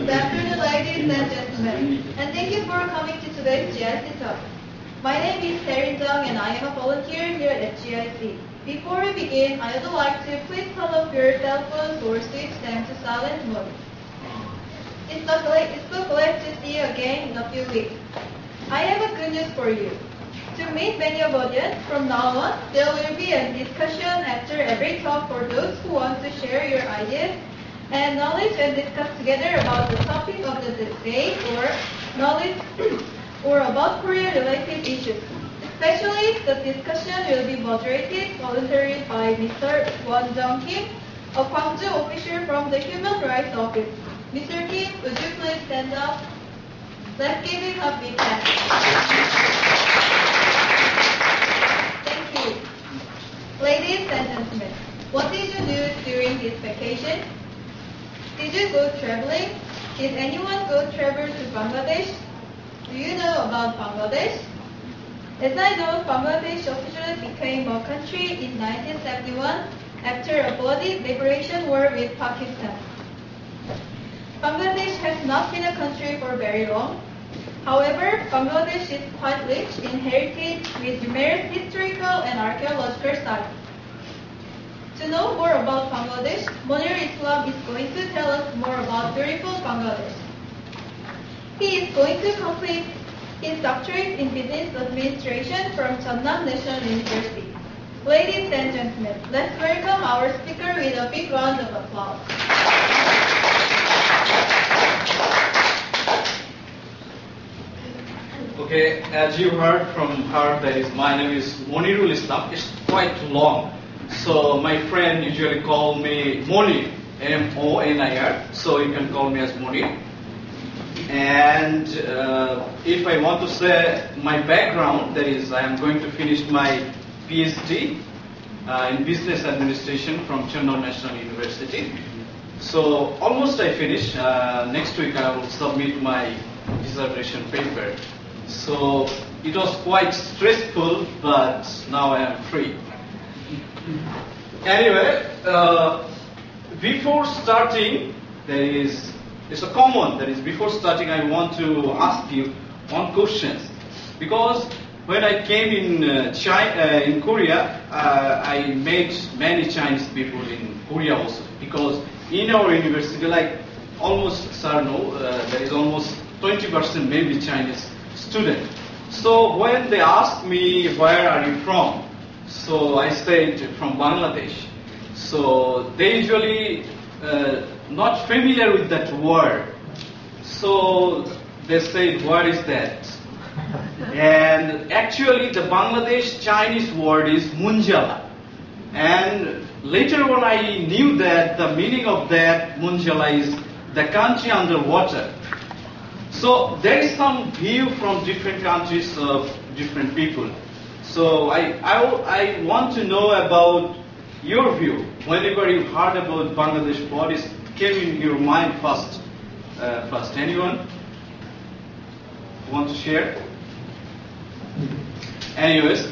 Good afternoon, ladies and gentlemen, and thank you for coming to today's GIC talk. My name is Taerin Jung and I am a volunteer here at GIC. Before we begin, I would like to please turn off your cell phones or switch them to silent mode. It's so glad to see you again in a few weeks. I have a good news for you. To meet many of audience, from now on, there will be a discussion after every talk for those who want to share your ideas and knowledge and discuss together about the topic of the debate or knowledge or about Korea-related issues. Especially, the discussion will be moderated voluntarily by Mr. Won Kim, a Gwangju official from the Human Rights Office. Mr. Kim, would you please stand up? Let's give him a big hand. Thank you. Ladies and gentlemen, what did you do during this vacation? Did you go traveling? Did anyone go travel to Bangladesh? Do you know about Bangladesh? As I know, Bangladesh officially became a country in 1971 after a bloody liberation war with Pakistan. Bangladesh has not been a country for very long. However, Bangladesh is quite rich in heritage with numerous historical and archaeological sites. To know more about Bangladesh, Monirul is going to tell us more about beautiful Bangladesh. He is going to complete his doctorate in business administration from Jeonnam National University. Ladies and gentlemen, let's welcome our speaker with a big round of applause. Okay, as you heard from her, my name is Monirul Islam. It's quite long. So my friend usually call me Moni, M-O-N-I-R. So you can call me as Moni. And if I want to say my background, that is, I am going to finish my PhD in business administration from Jeonnam National University. So almost I finished. Next week I will submit my dissertation paper. So it was quite stressful, but now I am free. Anyway, before starting, it's a common. That is, before starting, I want to ask you one question, because when I came in Korea, I met many Chinese people in Korea also. Because in our university, like almost, there is almost 20% maybe Chinese student. So when they asked me, where are you from? So I said from Bangladesh. So they usually not familiar with that word. So they said, what is that? And actually the Bangladesh Chinese word is Munjala. And later on I knew that the meaning of that Munjala is the country underwater. So there is some view from different countries of different people. So I want to know about your view. Whenever you heard about Bangladesh, what came in your mind first? Anyone want to share? Anyways,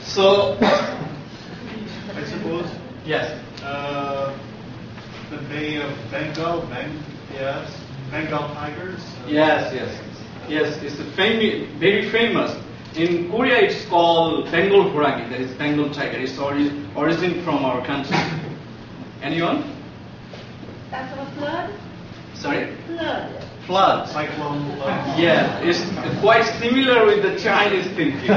so I suppose. Yes. The Bay of Bengal, yes. Bengal tigers? Yes. It's very famous. In Korea, it's called Bengal Horangi. That is Bengal tiger. It's origin from our country. Anyone? That's a flood? Sorry? Flood. Cyclone. Yeah, it's quite similar with the Chinese thinking.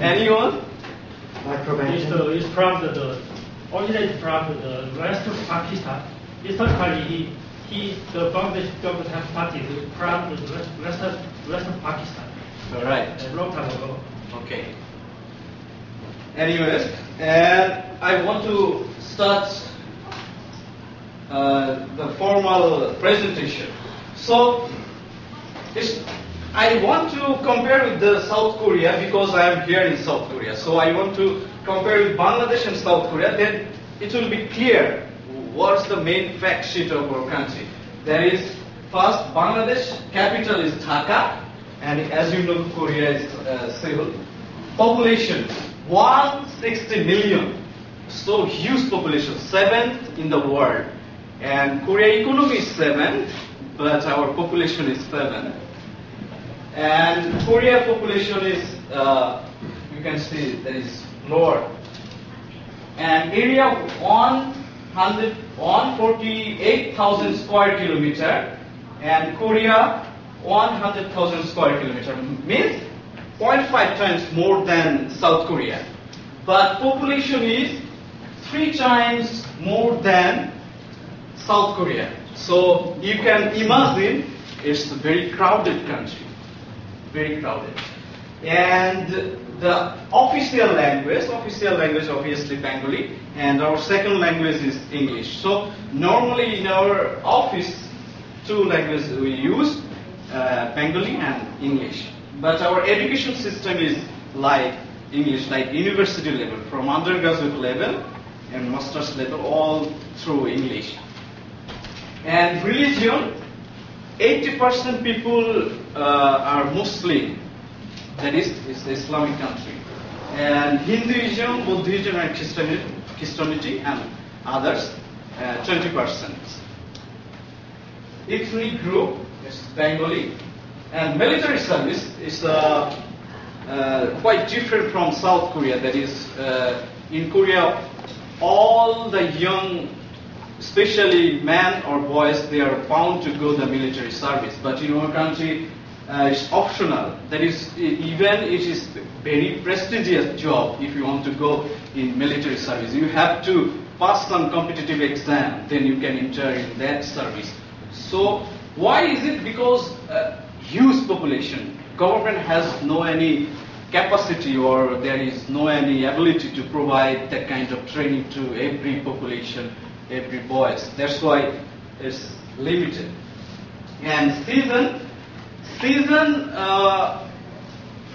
Anyone? It's from originated from the west of Pakistan. Historically, the Bangladesh government has started from the western Pakistan. All right. A long time ago. Okay. Anyways, and I want to start the formal presentation. So, I want to compare with the South Korea because I am here in South Korea. So I want to compare with Bangladesh and South Korea. Then it will be clear what's the main fact sheet of our country. There is first Bangladesh capital is Dhaka, and as you know, Korea is Seoul. Population 160 million, so huge population, 7th in the world. And Korea economy is 7, but our population is 7. And Korea population is, you can see that is lower. And area 148,000 square kilometer, and Korea 100,000 square kilometer, means 0.5 times more than South Korea. But population is 3 times more than South Korea. So you can imagine it's a very crowded country. Very crowded. And the official language obviously Bengali, and our second language is English. So normally in our office, 2 languages we use, Bengali and English. But our education system is like English, like university level, from undergraduate level and master's level, all through English. And religion, 80% people are Muslim, that is, it's an Islamic country. And Hinduism, Buddhism and Christianity and others, 20%. Ethnic group is Bengali. And military service is quite different from South Korea. That is, in Korea, all the young, especially men or boys, they are bound to go the military service. But in our country, it's optional. That is, even it is very prestigious job if you want to go in military service. You have to pass some competitive exam, then you can enter in that service. So why is it? Because huge population. Government has no any capacity, or there is no any ability to provide that kind of training to every population, every boys. That's why it's limited. And season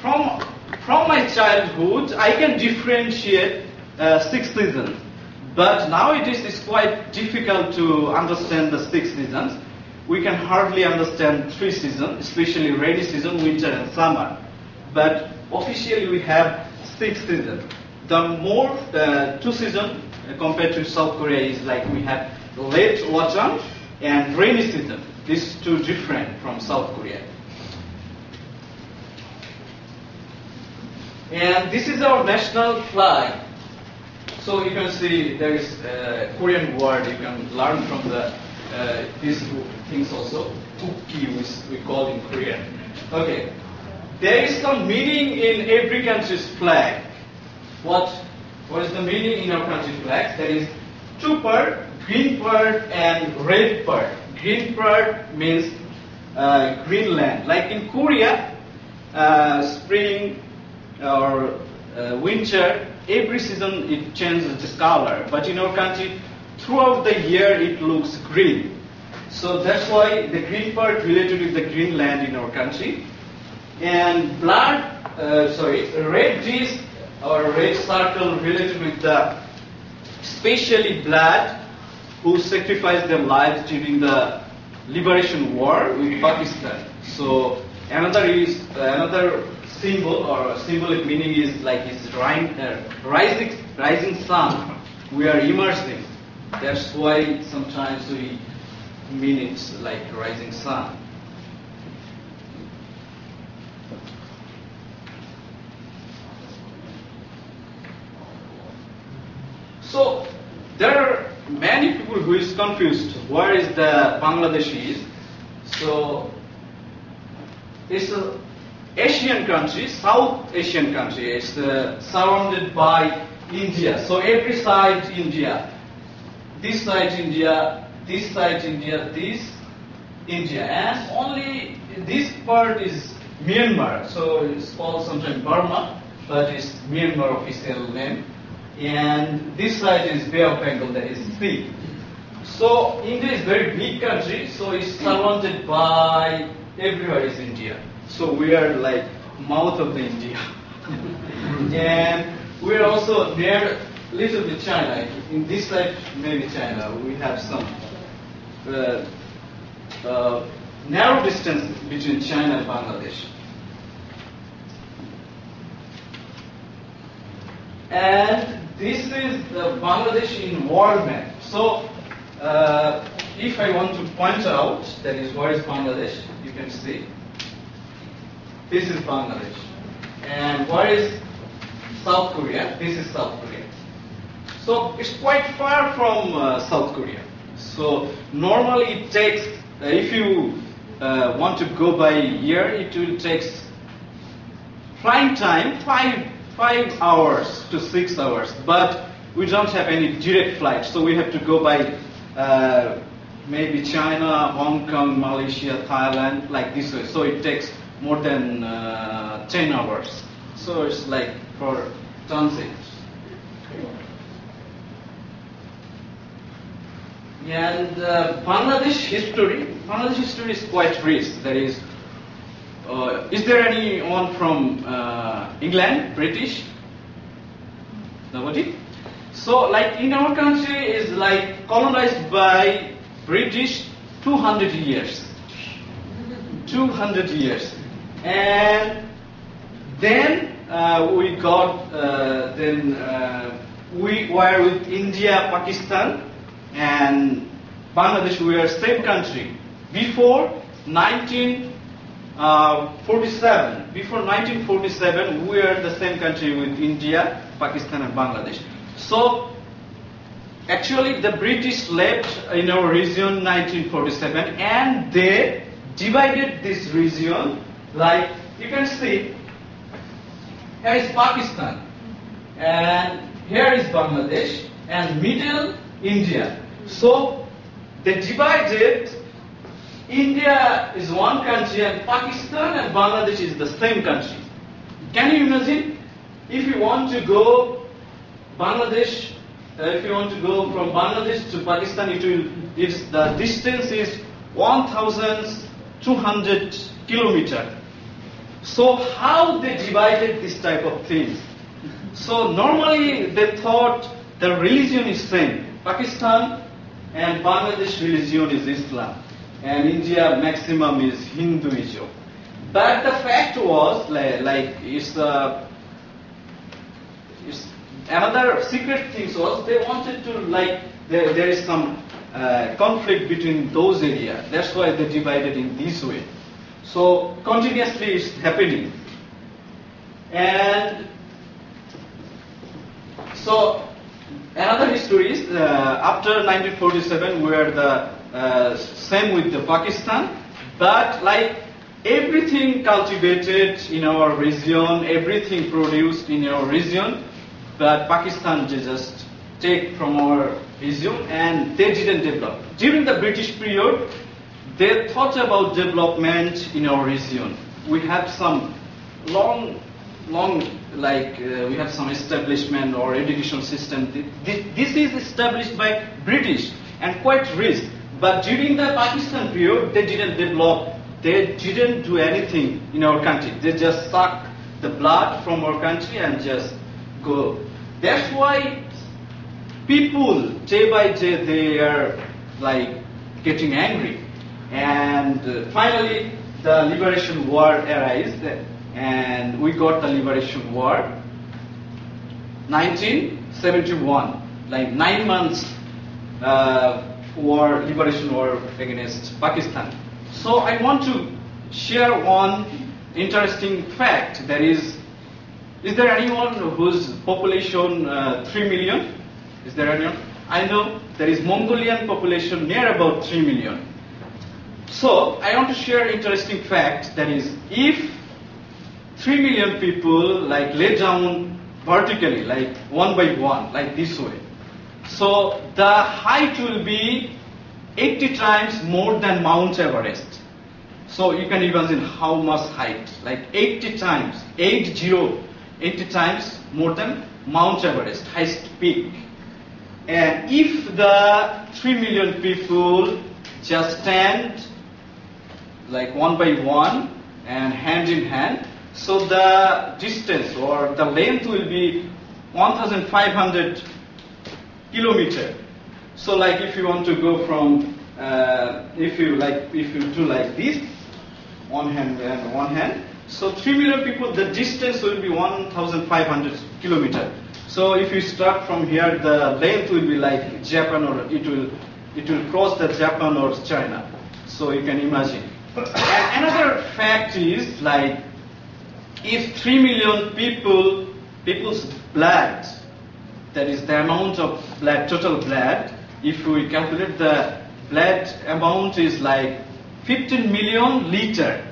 from my childhood, I can differentiate 6 seasons. But nowadays it's quite difficult to understand the 6 seasons. We can hardly understand 3 seasons, especially rainy season, winter and summer. But officially we have 6 seasons. The more 2 seasons compared to South Korea is like we have late autumn and rainy season. These 2 different from South Korea. And this is our national flag. So you can see there is a Korean word you can learn from the these things also. Ukki, we call in Korean. Okay. There is some meaning in every country's flag. What is the meaning in our country's flag? There is 2 bird, green bird and red bird. Green bird means green land. Like in Korea, spring or winter, every season it changes the color. But in our country, throughout the year it looks green. So that's why the green part related with the green land in our country. And red disc or red circle related with the especially blood who sacrificed their lives during the liberation war with Pakistan. So another symbol or symbolic meaning is like it's rising sun. We are immersing. That's why sometimes we mean it's like rising sun. So there are many people who is confused. Where is the Bangladeshi is? So it's an Asian country, South Asian country. It's surrounded by India. So every side India. This side India, this side India, this India. And only this part is Myanmar. So it's called sometimes Burma, but it's Myanmar official name. And this side is Bay of Bengal, that is sea. So India is very big country, so it's surrounded by everywhere is India. So we are like mouth of the India. And we are also near little bit China. In this side, maybe China. We have some narrow distance between China and Bangladesh. And this is the Bangladesh in world map. So if I want to point out, that is, where is Bangladesh? You can see. This is Bangladesh. And where is South Korea? This is South Korea. So it's quite far from South Korea. So normally it takes, if you want to go by year, it will take flying time 5 hours to 6 hours. But we don't have any direct flight, so we have to go by maybe China, Hong Kong, Malaysia, Thailand, like this way. So it takes more than 10 hours. So it's like for transit. And Bangladesh history is quite rich. There is there anyone from England, British? Nobody? So like in our country is like colonized by British 200 years. 200 years. And then we got, we were with India, Pakistan, and Bangladesh. We were same country before 1947. Before 1947, we were the same country with India, Pakistan, and Bangladesh. So actually, the British left in our region 1947, and they divided this region. Like you can see, here is Pakistan, and here is Bangladesh, and middle India. So they divided. India is one country, and Pakistan and Bangladesh is the same country. Can you imagine if you want to go Bangladesh? If you want to go from Bangladesh to Pakistan, the distance is 1,200 kilometers. So how they divided this type of things? So normally they thought the religion is same. Pakistan and Bangladesh religion is Islam, and India maximum is Hinduism. But the fact was like it's another secret thing was they wanted to like there is some conflict between those areas. That's why they divided in this way. So continuously it's happening. And so another history is after 1947 we were the same with the Pakistan, but like everything cultivated in our region, everything produced in our region, but Pakistan just take from our region and they didn't develop. During the British period, they thought about development in our region. We have some long we have some establishment or education system. This is established by British and quite rich. But during the Pakistan period, they didn't develop. They didn't do anything in our country. They just suck the blood from our country and just go. That's why people, day by day, they are like getting angry. And finally, the liberation war arose, and we got the liberation war. 1971, like 9 months liberation war against Pakistan. So I want to share one interesting fact. That is there anyone whose population 3 million? Is there anyone? I know there is Mongolian population near about 3 million. So I want to share interesting fact. That is, if 3 million people like lay down vertically, like one by one, like this way, so the height will be 80 times more than Mount Everest. So you can imagine how much height, like 80 times, 80 times more than Mount Everest, highest peak. And if the 3 million people just stand like one by one and hand in hand, so the distance or the length will be 1,500 kilometers. So like if you want to go from, if you do like this, one hand and one hand, so 3 million people, the distance will be 1,500 kilometers. So if you start from here, the length will be like Japan, or it will it will cross the Japan or China. So you can imagine. And another fact is like if 3 million people's blood, that is the amount of blood, total blood, if we calculate the blood amount is like 15 million liter,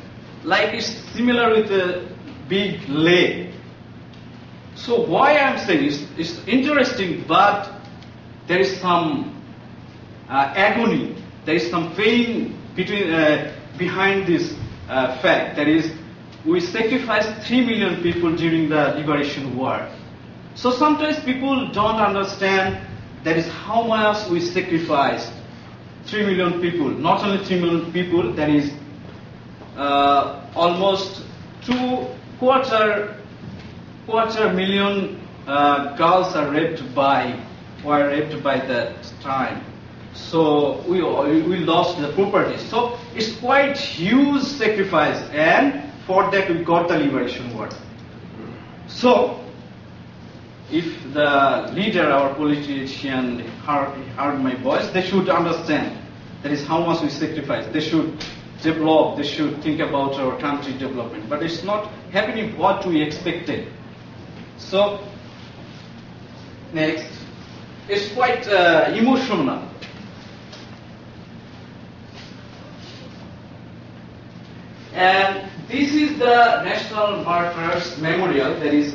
like it's similar with a big lake. So why I'm saying it's interesting, but there is some agony, there is some pain behind this fact. That is, we sacrificed 3 million people during the liberation war. So sometimes people don't understand that is how much we sacrificed 3 million people. Not only 3 million people, that is almost quarter million girls were raped by that time. So we lost the property. So it's quite huge sacrifice, and for that we got the liberation war. So if the leader, our politician, heard my voice, they should understand that is how much we sacrifice. They should develop, they should think about our country development. But it's not happening what we expected. So, next, it's quite emotional. And this is the National Martyrs Memorial. That is,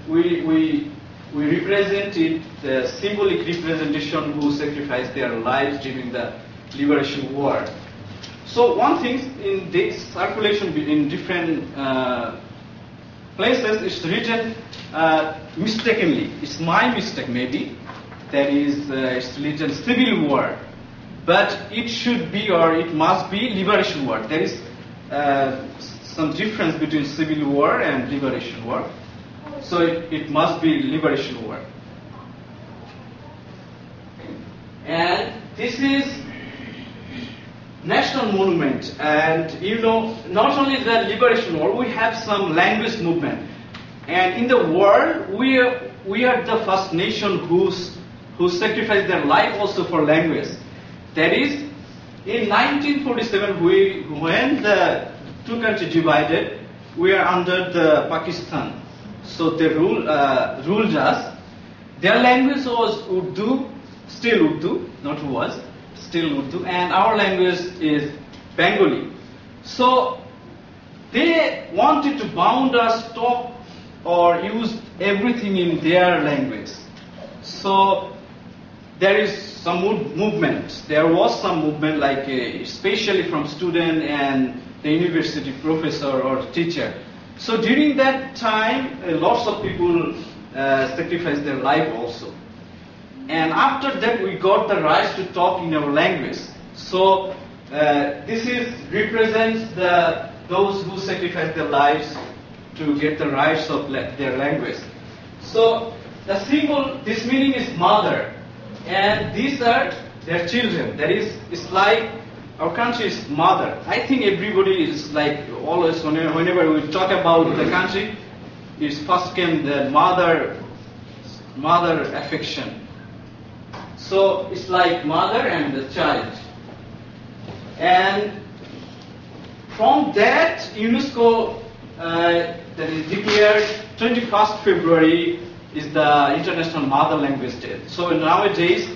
we represent it, the symbolic representation who sacrificed their lives during the liberation war. So one thing in this circulation in different places is written mistakenly. It's my mistake maybe. That is, it's written civil war. But it should be or it must be liberation war. There is some difference between civil war and liberation war. So it must be liberation war. And this is national monument. And you know, not only the liberation war, we have some language movement. And in the world, we are the first nation who sacrificed their life also for language. That is, in 1947, when the two countries divided, we are under the Pakistan. So they ruled us. Their language was Urdu, still Urdu, not was, still Urdu, and our language is Bengali. So they wanted to bound us, talk or use everything in their language. So there is some movement. There was some movement, like especially from student and the university professor or teacher. So during that time, lots of people sacrificed their life also. And after that, we got the rights to talk in our language. So this represents those who sacrificed their lives to get the rights of their language. So the symbol, this meaning is mother. And these are their children. That is, it's like our country is mother. I think everybody is like always, whenever we talk about the country, it's first came the mother affection. So it's like mother and the child. And from that, UNESCO that is declared 21st February is the International Mother Language Day. So nowadays,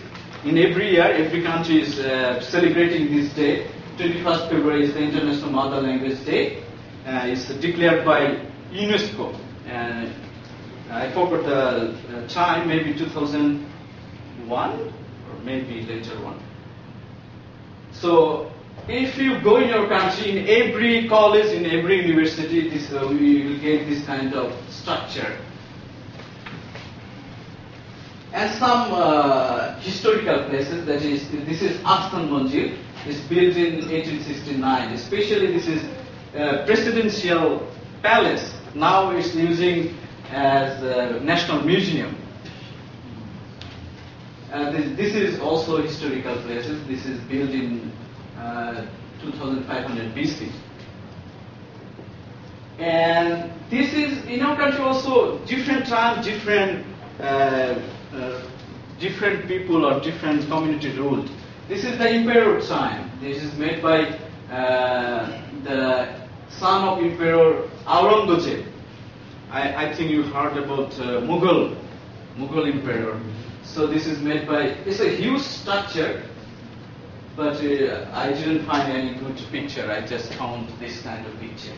in every year, every country is celebrating this day. 21st February is the International Mother Language Day. It's declared by UNESCO. And I forgot the time, maybe 2001 or maybe later one. So if you go in your country, in every college, in every university, we will get this kind of structure. And some historical places, that is, this is Astan Mandir, it's built in 1869. Especially this is presidential palace. Now it's using as a national museum. This is also historical places. This is built in 2500 BC. And this is in our country also different time, different different people or different community ruled. This is the emperor time. This is made by the son of Emperor Aurangzeb. I think you heard about Mughal emperor. So this is made by, it's a huge structure, but I didn't find any good picture. I just found this kind of picture.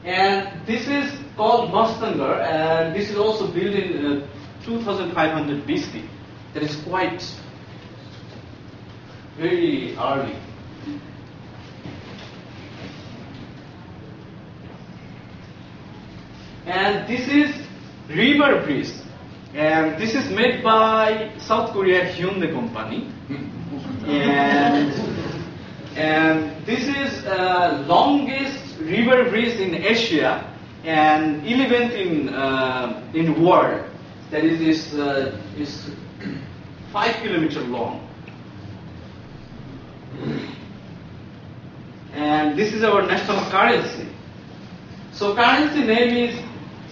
And this is called Mastangar, and this is also built in 2500 BC. That is quite very early. And this is river bridge, and this is made by South Korea Hyundai company. And this is longest river bridge in Asia and 11th in world. That is 5 kilometers long. And this is our national currency. So currency name is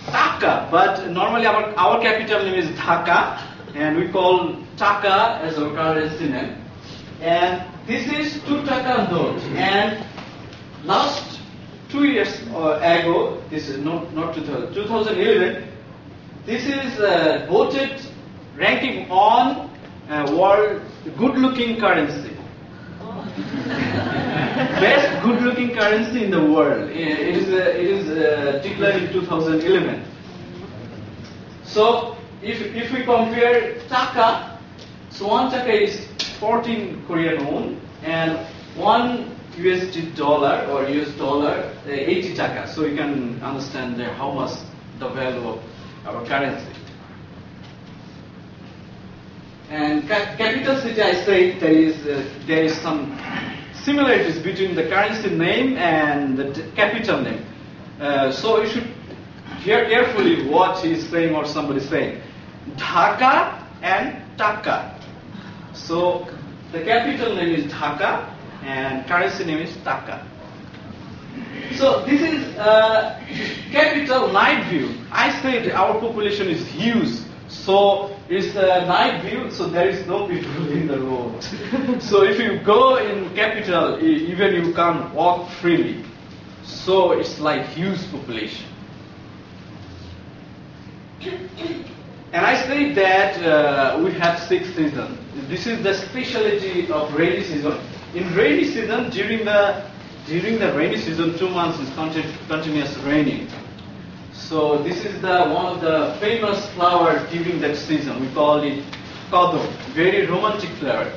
Dhaka, but normally our capital name is Dhaka, and we call Dhaka as our currency name. And this is 2 Dhaka note. And last 2 years ago, this is not 2011, this is voted ranking on world good-looking currency. Best good-looking currency in the world. It is declared in 2011. So if we compare Dhaka, so 1 Dhaka is 14 Korean won, and 1 USD dollar or US dollar 80 Dhaka. So you can understand how much the value of our currency. And capital city, I say there is some similarities between the currency name and the capital name. So you should hear carefully what he is saying or somebody is saying. Dhaka and Dhaka. So the capital name is Dhaka and currency name is Dhaka. So this is capital night view. I said our population is huge. So it's a night view, so there is no people in the road. So if you go in capital, even you can't walk freely. So it's like huge population. And I say that we have 6 seasons. This is the specialty of rainy season. In rainy season, during the rainy season, 2 months is continuous raining. So this is one of the famous flower during that season. We call it kado, very romantic flower.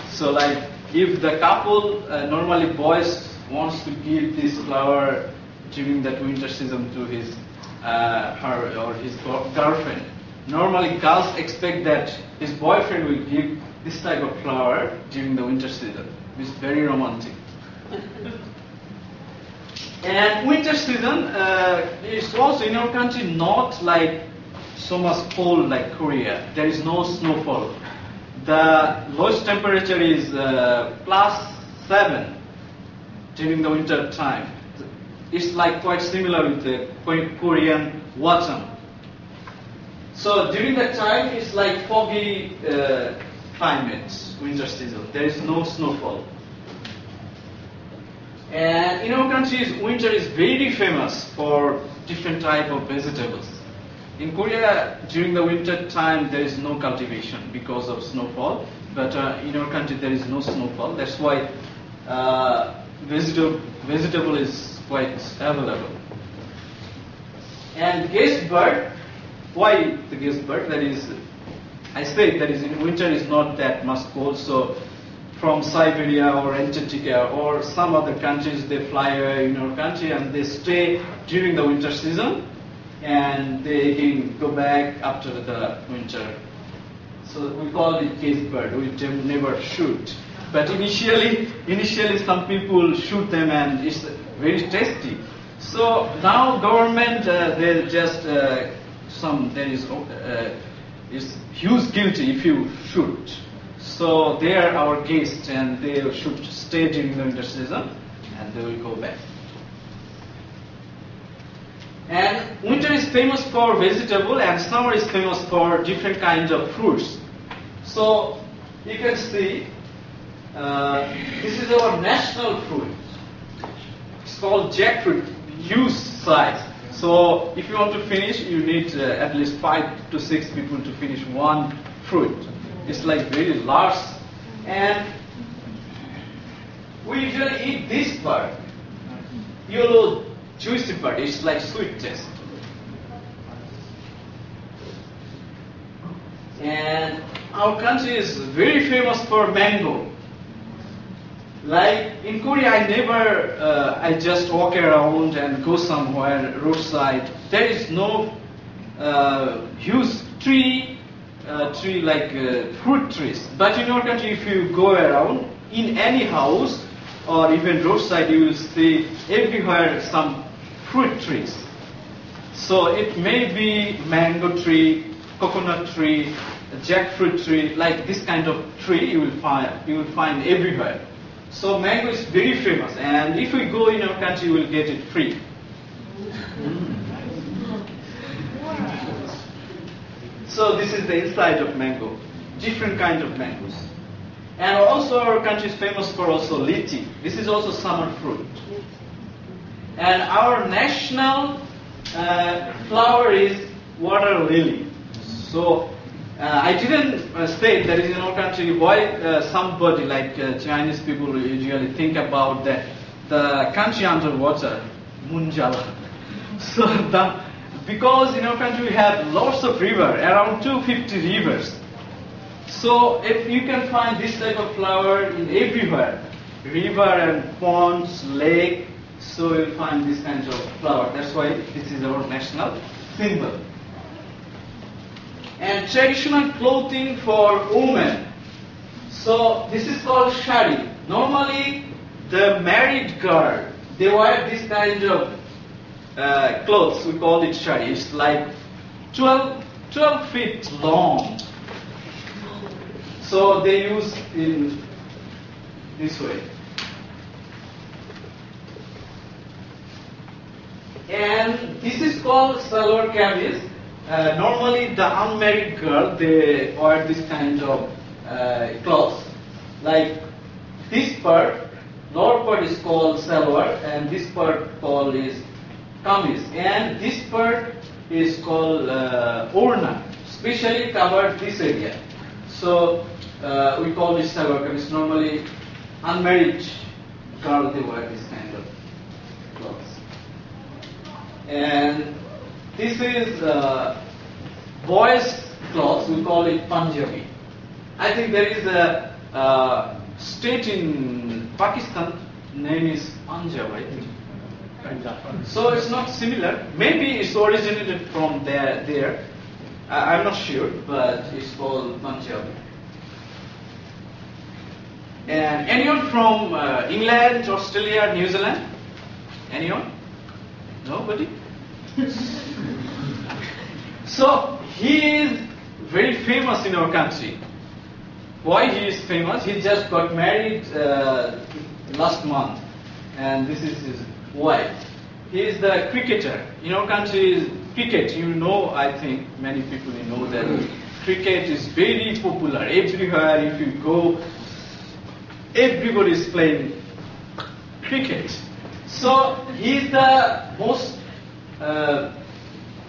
So like if the couple, normally boys wants to give this flower during that winter season to his her or his girlfriend. Normally girls expect that his boyfriend will give this type of flower during the winter season. It's very romantic. And winter season is also in our country not like so much cold like Korea. There is no snowfall. The lowest temperature is +7 during the winter time. It's like quite similar with the Korean autumn. So during that time it's like foggy climate, winter season. There is no snowfall. And in our country, winter is very famous for different type of vegetables. In Korea, during the winter time, there is no cultivation because of snowfall. But in our country, there is no snowfall. That's why vegetable is quite available. And guest bird, why the guest bird? That is, I say that is in winter is not that much cold. So from Siberia or Antarctica or some other countries, they fly away in our country and they stay during the winter season, and they can go back after the winter. So we call it cage bird. We never shoot, but initially some people shoot them, and it's very tasty. So now government they just there is huge guilty if you shoot. So they are our guests, and they should stay during the winter season, and they will go back. And winter is famous for vegetable and summer is famous for different kinds of fruits. So you can see this is our national fruit. It's called jackfruit, huge size. So if you want to finish, you need at least 5 to 6 people to finish one fruit. It's like very large. And we usually eat this part, yellow juicy part. It's like sweet taste. And our country is very famous for mango. Like in Korea, I just walk around and go somewhere roadside. There is no huge tree like fruit trees. But in our country, if you go around in any house or even roadside, you will see everywhere some fruit trees. So it may be mango tree, coconut tree, jackfruit tree, like this kind of tree you will find everywhere. So mango is very famous, and if we go in our country, we will get it free. So this is the inside of mango, different kinds of mangoes. And also our country is famous for also lychee. This is also summer fruit. And our national flower is water lily. So I didn't say that in our country why somebody like Chinese people usually think about the country underwater, Munjala. So because in our country we have lots of rivers, around 250 rivers. So if you can find this type of flower in everywhere, river and ponds, lake, so you'll find this kind of flower. That's why this is our national symbol. And traditional clothing for women. So this is called shari. Normally, the married girl, they wear this kind of clothes. We call it shari. It's like 12 feet long. So they use in this way. And this is called salwar kameez. Normally, the unmarried girl, they wear this kind of clothes. Like this part, lower part is called salwar, and this part called is kameez. And this part is called orna, especially covered this area. So we call this salwar kameez. Normally, unmarried girl, they wear this kind of clothes. And this is boys' clothes. We call it Punjabi. I think there is a state in Pakistan name is Punjab. I think. So it's not similar. Maybe it's originated from there. I'm not sure, but it's called Punjabi. And anyone from England, Australia, New Zealand? Anyone? Nobody? So he is very famous in our country. Why he is famous? He just got married last month, and this is his wife. He is the cricketer. In our country, is cricket. You know, I think many people know that cricket is very popular everywhere. If you go, everybody is playing cricket. So he is the most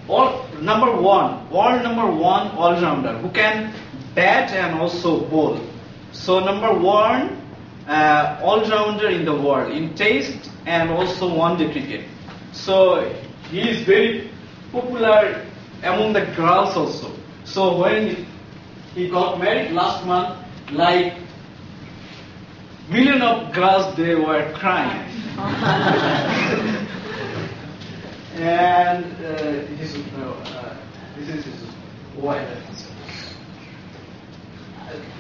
world number one all-rounder who can bat and also bowl. So number one all-rounder in the world in Test and also one-day cricket. So he is very popular among the girls also. So when he got married last month, like million of girls, they were crying. And this is his wife.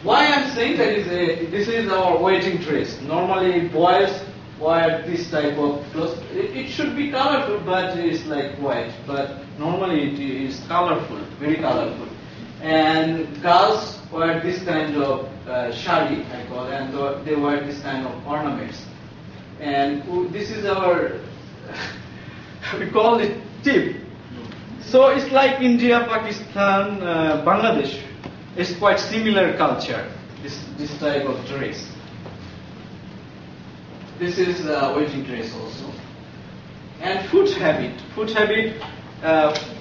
Why I'm saying that is this is our wedding dress. Normally boys wear this type of clothes. It should be colorful, but it's like white. But normally it is colorful, very colorful. And girls wear this kind of shari, I call it, and they wear this kind of ornaments. And this is our, we call it tip. So it's like India, Pakistan, Bangladesh. It's quite similar culture, this type of dress. This is wedding dress also. And food habit.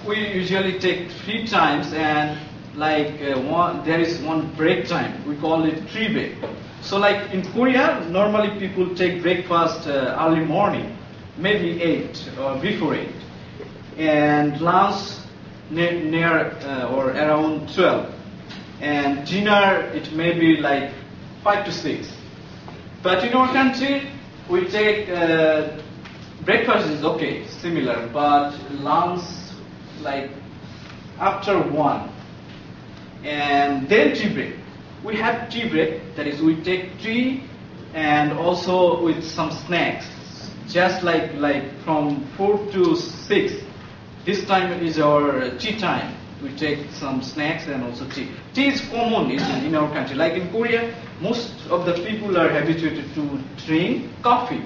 We usually take 3 times, and like there is one break time. We call it tree break. So like in Korea, normally people take breakfast early morning, maybe 8 or before 8, and lunch near or around 12, and dinner it may be like 5 to 6. But in our country, we take breakfast is okay, similar, but lunch like after 1, and then tea break. We have tea break, that is we take tea and also with some snacks, just like from 4 to 6. This time is our tea time. We take some snacks and also tea. Tea is common in our country. Like in Korea, most of the people are habituated to drink coffee.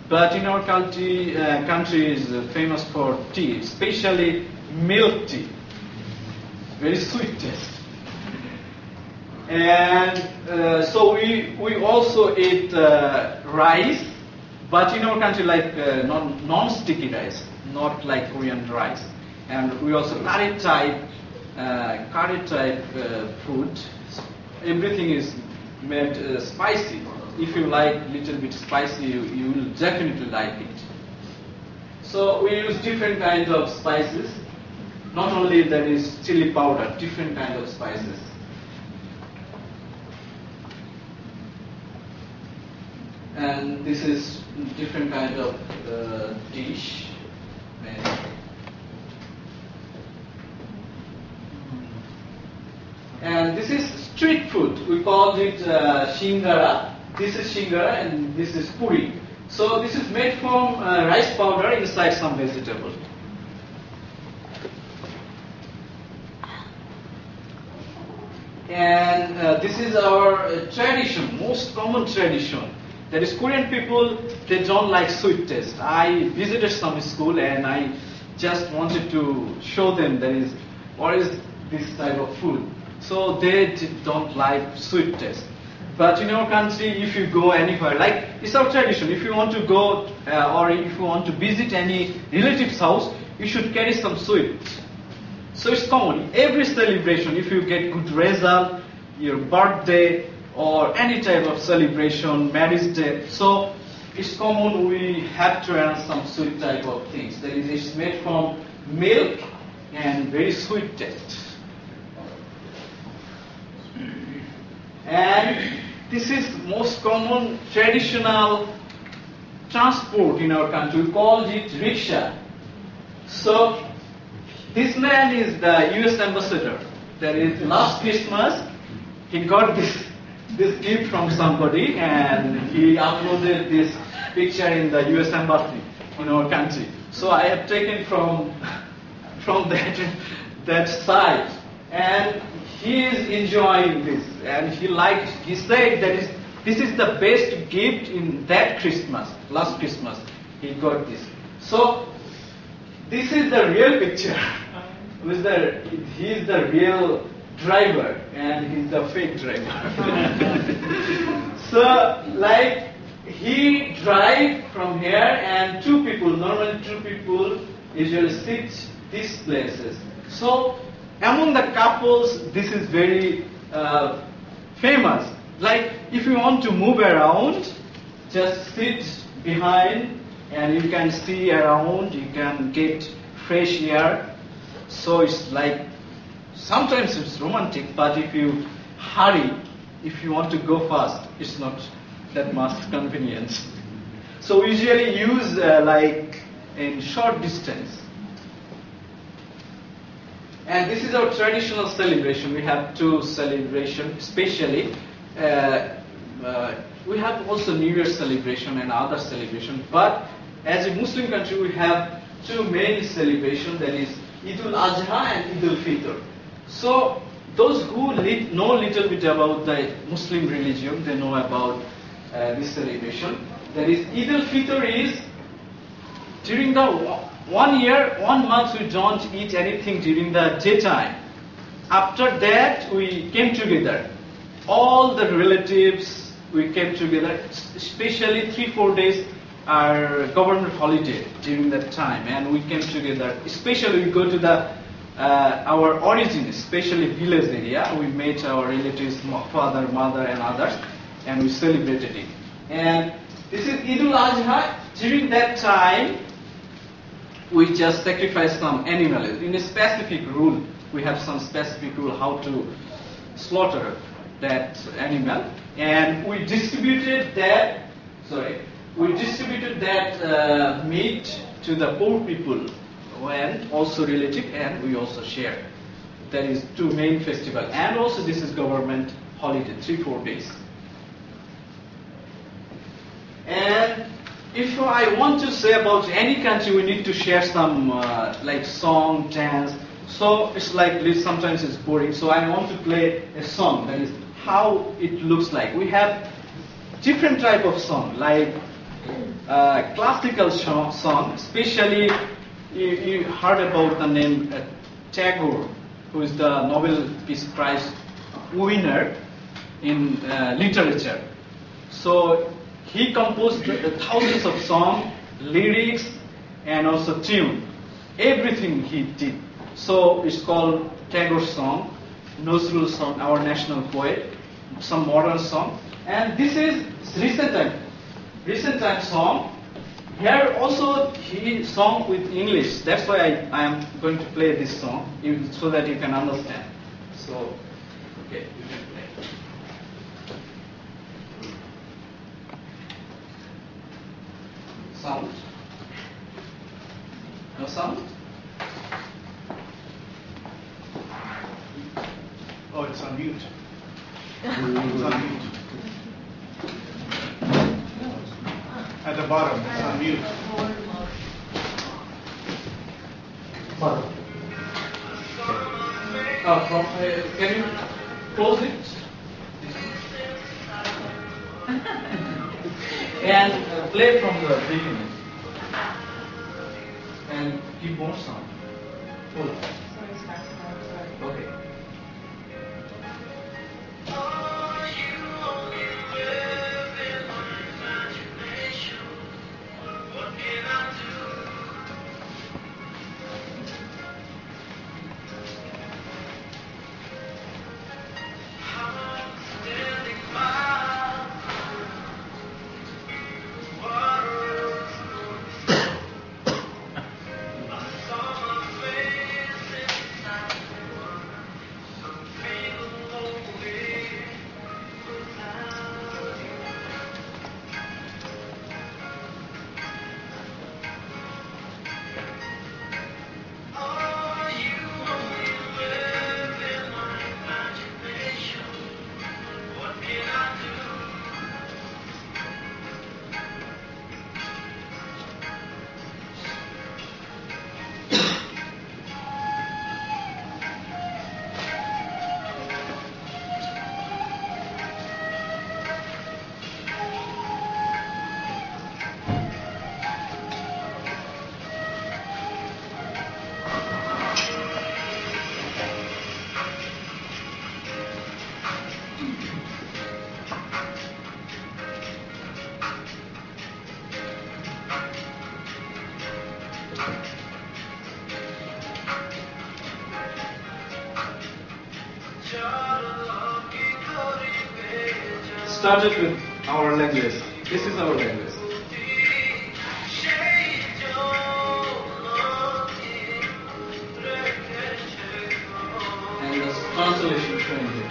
But in our country is famous for tea, especially milk tea. Very sweet taste. And so we also eat rice, but in our country like non-sticky rice, not like Korean rice. And we also curry type food. Everything is made spicy. If you like little bit spicy, you will definitely like it. So we use different kinds of spices. Not only there is chili powder, different kinds of spices. And this is different kind of dish. And this is street food. We call it shingara. This is shingara and this is puri. So this is made from rice powder inside some vegetable. And this is our tradition, most common tradition. That is, Korean people, they don't like sweet taste. I visited some school and I just wanted to show them what is this type of food. So they don't like sweet taste. But in our country, if you go anywhere, like it's our tradition, if you want to go or if you want to visit any relative's house, you should carry some sweet. So it's common. Every celebration, if you get good result, your birthday, or any type of celebration, marriage day. So it's common we have to earn some sweet type of things. That is, it's made from milk and very sweet taste. And this is most common traditional transport in our country. We call it rickshaw. So this man is the US ambassador. That is, last Christmas he got this gift from somebody and he uploaded this picture in the US embassy in our country. So I have taken from that site, and he is enjoying this and he said that this is the best gift in that Christmas, last Christmas he got this. So this is the real picture. He is the real driver and he's the fake driver. So like he drive from here and normally two people usually sit these places. So among the couples this is very famous. Like if you want to move around, just sit behind and you can see around, you can get fresh air. So it's like sometimes it's romantic, but if you hurry, if you want to go fast, it's not that much convenience. So we usually use like in short distance. And this is our traditional celebration. We have 2 celebrations, especially. We have also New Year celebration and other celebration. But as a Muslim country, we have 2 main celebrations, that is Eid al-Adha and Eid al-Fitr. So those who know a little bit about the Muslim religion, they know about this celebration. That is, Eid al-Fitr is during the 1 year, 1 month, we don't eat anything during the daytime. After that, we came together. All the relatives, we came together, especially 3-4 days are government holiday during that time, and we came together. Especially we go to the our origin, especially village area. We met our relatives, father, mother, and others, and we celebrated it. And this is Eid al-Adha. During that time, we just sacrifice some animal. In a specific rule, we have some specific rule how to slaughter that animal, and we distributed that. We distributed that meat to the poor people, and also relative, and we also share. That is 2 main festivals, and also this is government holiday, 3-4 days. And if I want to say about any country, we need to share some like song, dance. So it's like this, sometimes it's boring. So I want to play a song, that is how it looks like. We have different type of song, like classical song, especially you heard about the name Tagore, who is the Nobel Peace Prize winner in literature. So he composed thousands of songs, lyrics, and also tune. Everything he did. So it's called Tagore song, Monirul song, our national poet, some modern song. And this is recent time song. Here also he sung with English. That's why I am going to play this song, so that you can understand. So, okay, you can play. Sound? No sound? Oh, it's on mute. It's on mute. At the bottom, it's on mute. Can you close it? And play from the beginning. And keep more sound. Hold on. Okay. Started with our language. This is our language. And the translation showing here.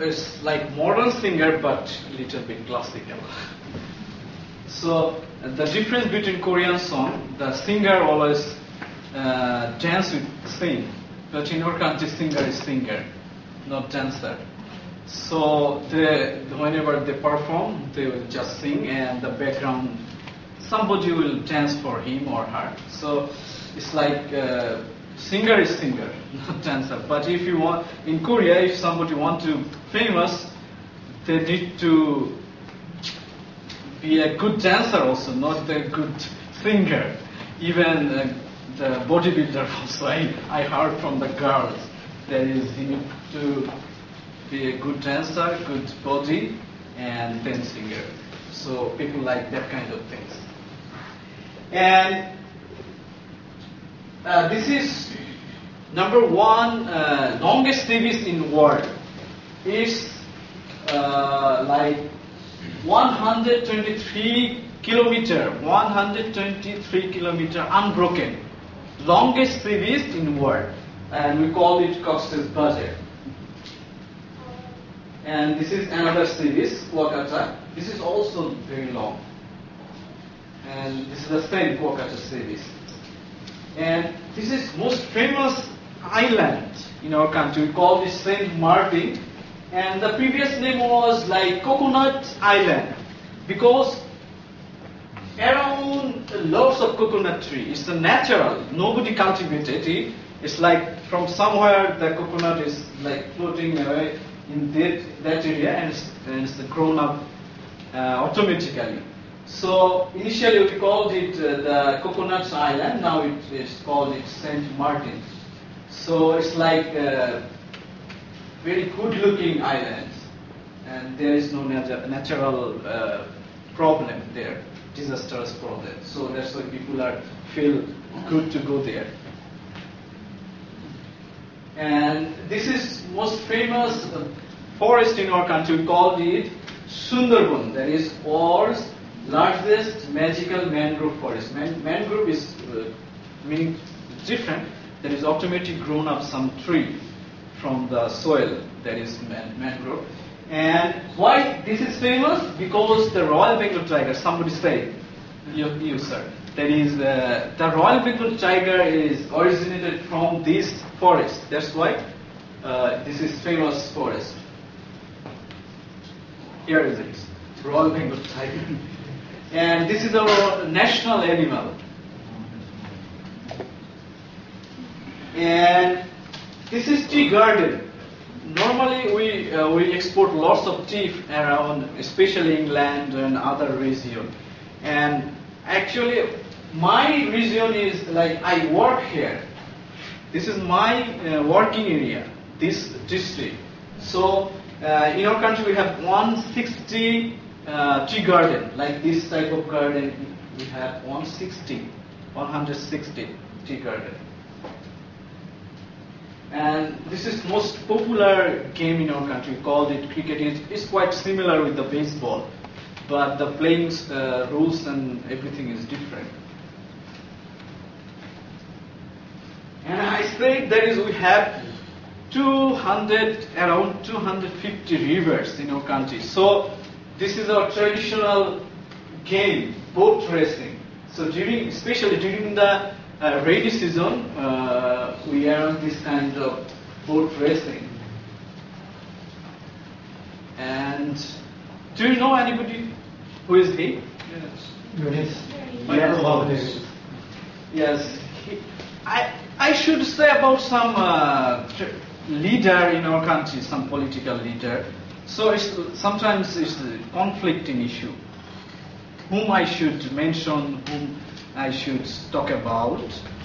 is like modern singer but little bit classical. So the difference between Korean song, the singer always dance with sing, but in our country singer is singer, not dancer. So whenever they perform, they will just sing, and the background somebody will dance for him or her. So it's like singer is singer, not dancer. But if you want, in Korea, if somebody want to famous, they need to be a good dancer also, not a good singer. Even the bodybuilder also, I heard from the girls, you need to be a good dancer, good body, and then singer. So people like that kind of things. And this is number one longest series in world. It's like 123 kilometer unbroken. Longest series in world. And we call it Cox's budget. And this is another series, Kwakata. This is also very long. And this is the same Kwakata series. And this is most famous island in our country. We call this Saint Martin. And the previous name was like Coconut Island, because around lots of coconut tree. It's a natural. Nobody cultivated it. It's like from somewhere the coconut is like floating away in that area, and it's grown up automatically. So initially we called it the Coconut Island. Now it is called Saint Martin. So it's like very good-looking islands, and there is no natural problem there, disastrous problem. So that's why people feel good to go there. And this is most famous forest in our country. We called it Sundarban. That is world's largest magical mangrove forest. Mangrove is meaning different. That is automatically grown up some tree from the soil. That is mangrove. And why this is famous? Because the Royal Bengal tiger. Somebody said, you sir. That is the Royal Bengal tiger is originated from this forest. That's why this is famous forest. Here is it, Royal Bengal tiger. And this is our national animal. And this is tea garden. Normally we export lots of tea around, especially England and other region. And actually my region is like I work here. This is my working area, this district. So in our country we have 160 tea garden, like this type of garden. We have 160 tea garden. And this is most popular game in our country. We called it cricket. It's quite similar with the baseball, but the playing rules and everything is different. And I say that is we have around 250 rivers in our country. So this is our traditional game, boat racing. So especially during the rainy season, we are this kind of boat racing. And do you know anybody who is he? Yes. Yes. I should say about some leader in our country, some political leader. So sometimes it's a conflicting issue. Whom I should mention, whom I should talk about.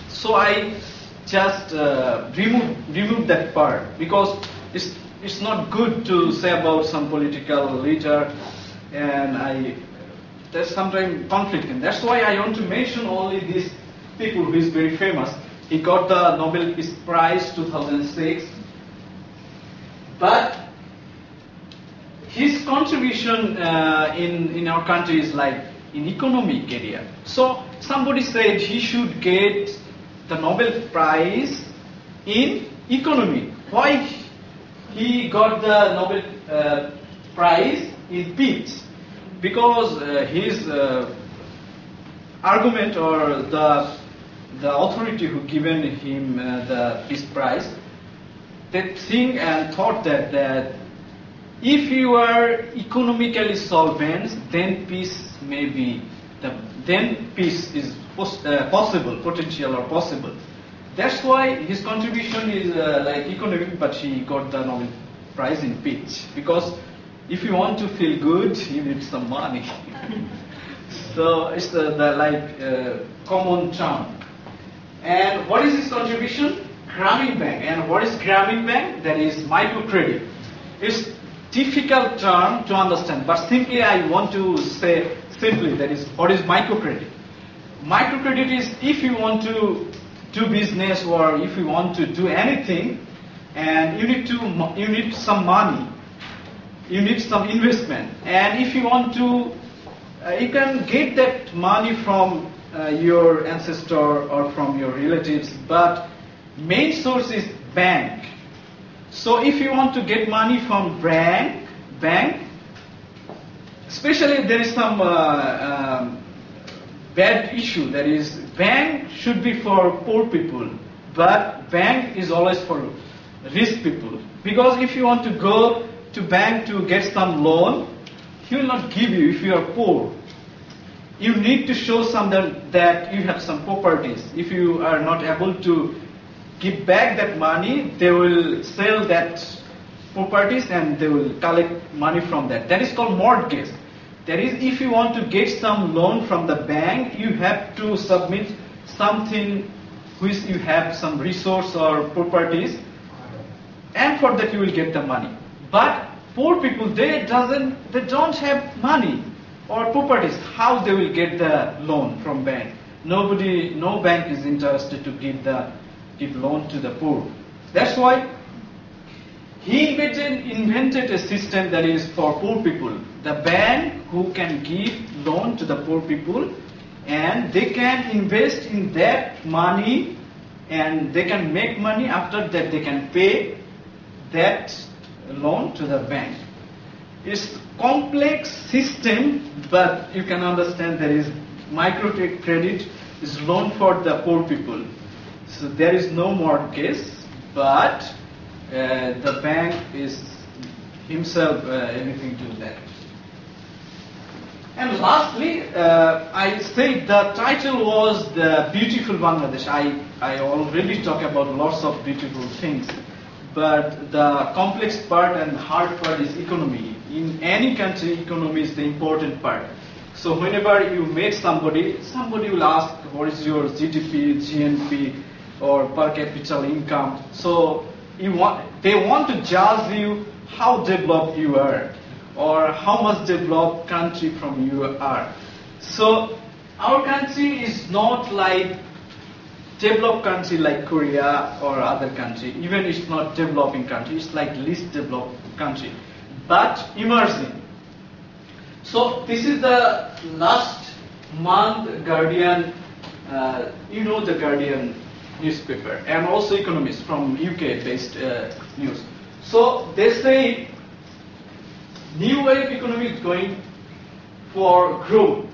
So I just remove that part, because it's not good to say about some political leader, and there's sometimes conflicting. That's why I want to mention only these people who is very famous. He got the Nobel Peace Prize 2006, but his contribution in our country is like in economic area. So somebody said he should get the Nobel Prize in economy. Why he got the Nobel Prize in peace because his argument or the authority who given him the peace prize, they think and thought that if you are economically solvent, then peace may be then peace is possible, potential or possible. That's why his contribution is like economic, but he got the Nobel Prize in peace. Because if you want to feel good, you need some money. So it's the common term. And what is his contribution? Grameen Bank. And what is Grameen Bank? That is microcredit. It's difficult term to understand, but simply I want to say simply that is what is microcredit. Microcredit is if you want to do business or if you want to do anything, and you need some money, you need some investment, and if you want to, you can get that money from your ancestor or from your relatives, but main source is bank. So if you want to get money from bank, especially there is some bad issue, that is bank should be for poor people, but bank is always for rich people. Because if you want to go to bank to get some loan, he will not give you if you are poor. You need to show that you have some properties. If you are not able to give back that money, they will sell that properties and they will collect money from that. That is called mortgage. That is, if you want to get some loan from the bank, you have to submit something which you have some resource or properties, and for that you will get the money. But poor people, they don't have money or properties. How they will get the loan from bank? No bank is interested to give loan to the poor. That's why he invented a system that is for poor people. The bank who can give loan to the poor people, and they can invest in that money and they can make money. After that they can pay that loan to the bank. It's complex system, but you can understand there is microcredit is loan for the poor people. So there is no mortgage, but the bank is himself anything to that. And lastly, I said the title was The Beautiful Bangladesh. I already talked about lots of beautiful things, but the complex part and hard part is economy. In any country, economy is the important part. So whenever you meet somebody will ask, what is your GDP, GNP, or per capita income? So they want to judge you how developed you are, or how much developed country from you are. So our country is not like developed country like Korea or other country. Even it's not developing country, it's like least developed country, but emerging. So this is the last month Guardian, the Guardian newspaper, and also Economist from UK based news. So they say new wave economy is going for growth.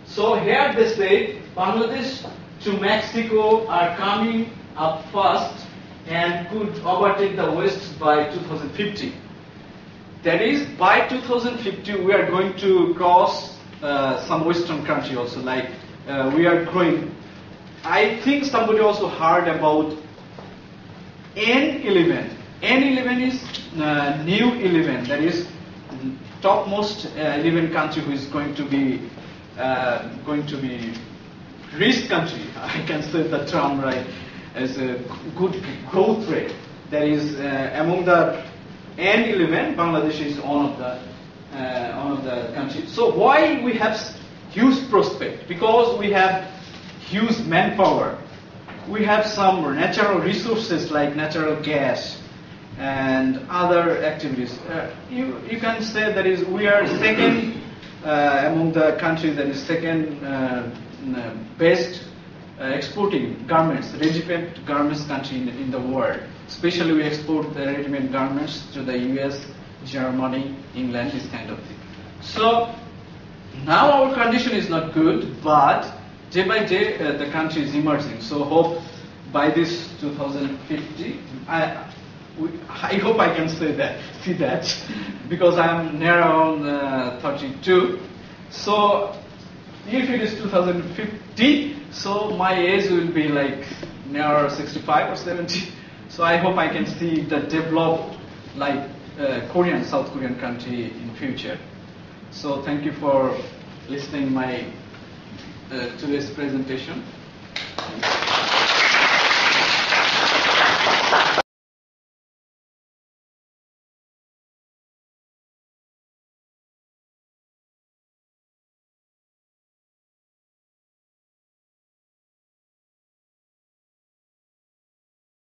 So here they say Bangladesh to Mexico are coming up fast and could overtake the West by 2050. That is, by 2050 we are going to cross some Western country also, like we are growing. I think somebody also heard about N11. N11 is new 11, that is topmost 11 country who is going to be rich country. I can say the term right, as a good growth rate. That is among the N11, Bangladesh is one of the countries. So why we have huge prospect? Because we have huge manpower. We have some natural resources like natural gas and other activities. You can say that is we are second among the countries, that is second best exporting garments, ready-made garments country in the world. Especially we export the ready-made garments to the US, Germany, England, this kind of thing. So now our condition is not good, but day by day the country is emerging. So hope by this 2050, I hope I can see that, because I am near around 32. So if it is 2050, so my age will be like near 65 or 70. So I hope I can see the developed like Korean, South Korean country in future. So thank you for listening my today's presentation.